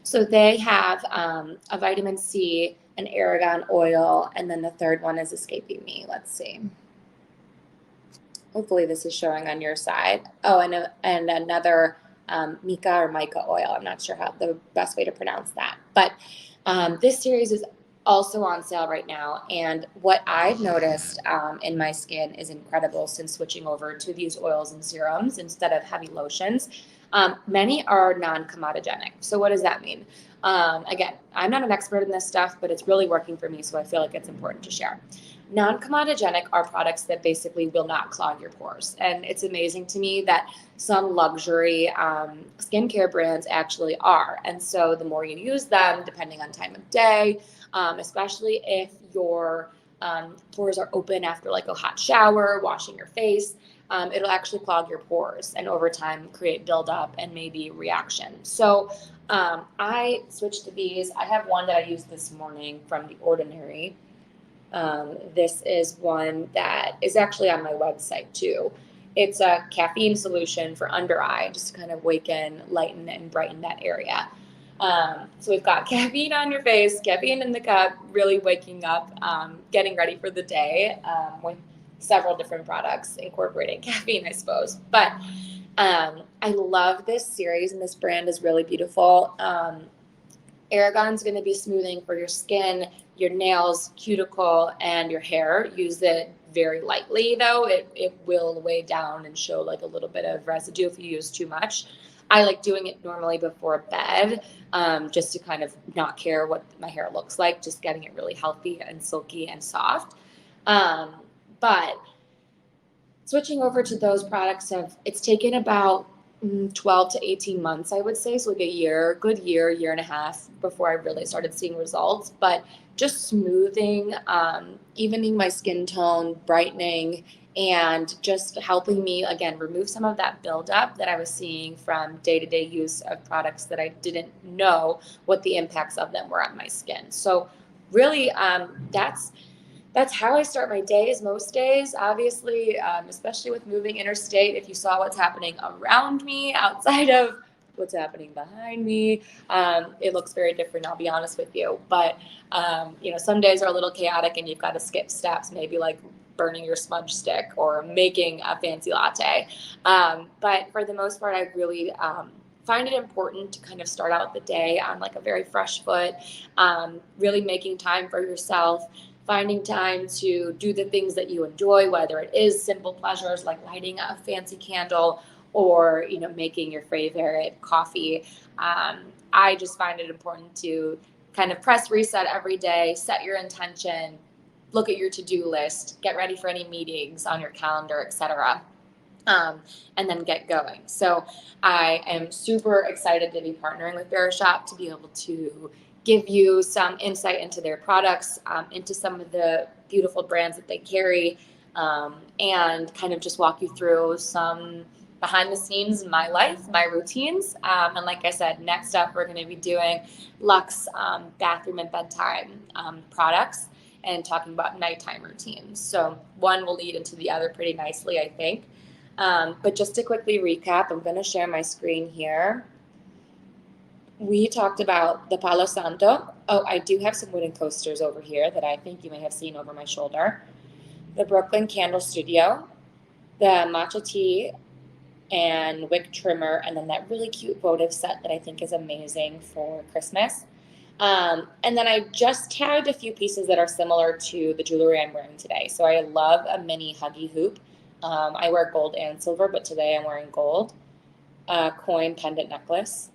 So they have a vitamin C, an argan oil, and then the third one is escaping me. Let's see. Hopefully this is showing on your side. Oh, and another mica or mica oil. I'm not sure how the best way to pronounce that. But this series is also on sale right now. And what I've noticed in my skin is incredible since switching over to these oils and serums instead of heavy lotions. Many are non-comedogenic. So what does that mean? Again, I'm not an expert in this stuff, but it's really working for me. So I feel like it's important to share. Non-comedogenic are products that basically will not clog your pores. And it's amazing to me that some luxury skincare brands actually are. And so the more you use them, depending on time of day, especially if your pores are open after like a hot shower, washing your face, it'll actually clog your pores and over time create buildup and maybe reaction. So I switched to these. I have one that I used this morning from The Ordinary. This is one that is actually on my website too. It's a caffeine solution for under eye, just to kind of waken, lighten, and brighten that area. So we've got caffeine on your face, caffeine in the cup, really waking up, getting ready for the day with several different products incorporating caffeine, I suppose. But I love this series, and this brand is really beautiful. Aragon's going to be smoothing for your skin, your nails, cuticle, and your hair. Use it very lightly, though. It will weigh down and show like a little bit of residue if you use too much. I like doing it normally before bed, just to kind of not care what my hair looks like, just getting it really healthy and silky and soft. But switching over to those products, it's taken about 12 to 18 months, I would say. So like a year, good year and a half before I really started seeing results. But just smoothing, evening my skin tone, brightening, and just helping me, again, remove some of that buildup that I was seeing from day-to-day use of products that I didn't know what the impacts of them were on my skin. So really, that's how I start my days most days. Obviously, especially with moving interstate, if you saw what's happening around me outside of what's happening behind me, it looks very different, I'll be honest with you. But, some days are a little chaotic and you've got to skip steps, maybe like burning your smudge stick or making a fancy latte. But for the most part, I really find it important to kind of start out the day on like a very fresh foot, really making time for yourself, finding time to do the things that you enjoy, whether it is simple pleasures like lighting a fancy candle or, making your favorite coffee. I just find it important to kind of press reset every day, set your intention, look at your to-do list, get ready for any meetings on your calendar, etc. And then get going. So I am super excited to be partnering with Verishop to be able to give you some insight into their products, into some of the beautiful brands that they carry, and kind of just walk you through some behind the scenes in my life, my routines. And like I said, next up, we're going to be doing luxe bathroom and bedtime products and talking about nighttime routines. So one will lead into the other pretty nicely, I think. But just to quickly recap, I'm going to share my screen here. We talked about the Palo Santo. Oh, I do have some wooden coasters over here that I think you may have seen over my shoulder. The Brooklyn Candle Studio, the matcha tea and wick trimmer, and then that really cute votive set that I think is amazing for Christmas. And then I just tagged a few pieces that are similar to the jewelry I'm wearing today. So I love a mini huggy hoop. I wear gold and silver, but today I'm wearing gold. A coin pendant necklace.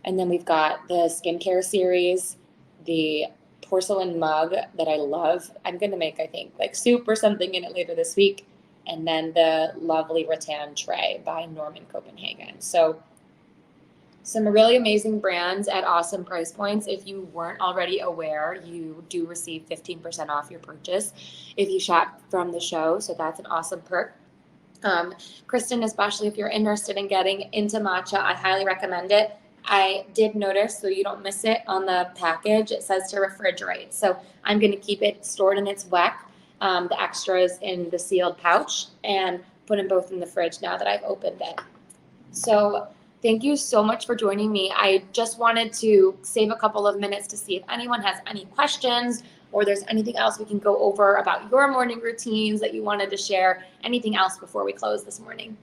And then we've got the skincare series, the porcelain mug that I love. I'm going to make, I think, like soup or something in it later this week. And then the lovely rattan tray by Norman Copenhagen. So some really amazing brands at awesome price points. If you weren't already aware, you do receive 15% off your purchase if you shop from the show. So that's an awesome perk. Kristen, especially if you're interested in getting into matcha, I highly recommend it. I did notice, so you don't miss it, on the package, it says to refrigerate. So I'm going to keep it stored in its WEC, the extras in the sealed pouch, and put them both in the fridge now that I've opened it. So Thank you so much for joining me. I just wanted to save a couple of minutes to see if anyone has any questions or there's anything else we can go over about your morning routines that you wanted to share. Anything else before we close this morning?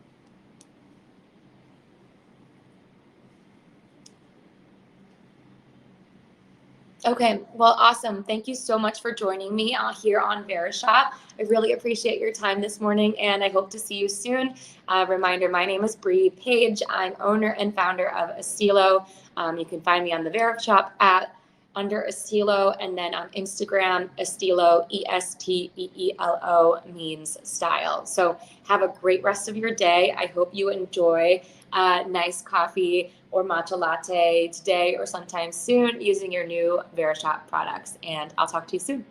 Okay, well, awesome. Thank you so much for joining me here on Verishop. I really appreciate your time this morning, and I hope to see you soon. Reminder, my name is Bree Page. I'm owner and founder of Estilo. You can find me on the Verishop app under Estilo, and then on Instagram, Estilo, Esteelo, means style. So have a great rest of your day. I hope you enjoy nice coffee or matcha latte today or sometime soon using your new Verishop products. And I'll talk to you soon.